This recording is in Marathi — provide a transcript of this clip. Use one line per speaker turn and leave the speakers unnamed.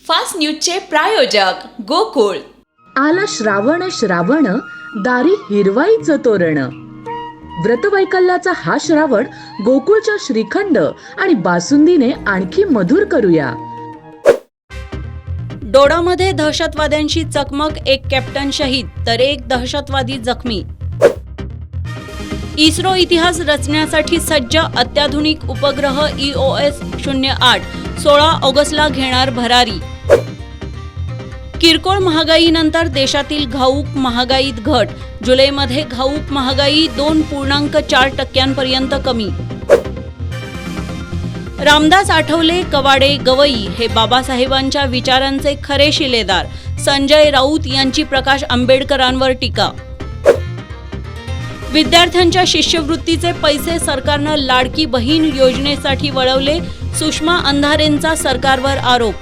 फास्ट न्यूजचे प्रायोजक गोकुळ.
आला श्रावण श्रावण दारी हिरवाईचं तोरण. व्रतवैकल्याचा हा श्रावण गोकुळच्या श्रीखंड आणि बासुंदीने आणखी मधुर करूया.
डोडामध्ये दहशतवाद्यांशी चकमक, एक कॅप्टन शहीद तर एक दहशतवादी जखमी. इस्रो इतिहास रचण्यासाठी सज्ज, अत्याधुनिक उपग्रह EOS 08 16 ऑगस्टला घेणार भरारी. किरकोळ महागाईनंतर देशातील घाऊक महागाईत घट, जुलैमध्ये घाऊक महागाई 2.4% कमी. रामदास आठवले, कवाडे, गवई हे बाबासाहेबांच्या विचारांचे खरे शिलेदार. संजय राऊत यांची प्रकाश आंबेडकरांवर टीका. विद्यार्थ्यांच्या शिष्यवृत्तीचे पैसे सरकारनं लाडकी बहीण योजनेसाठी वळवले, सुषमा अंधारेंचा सरकारवर आरोप.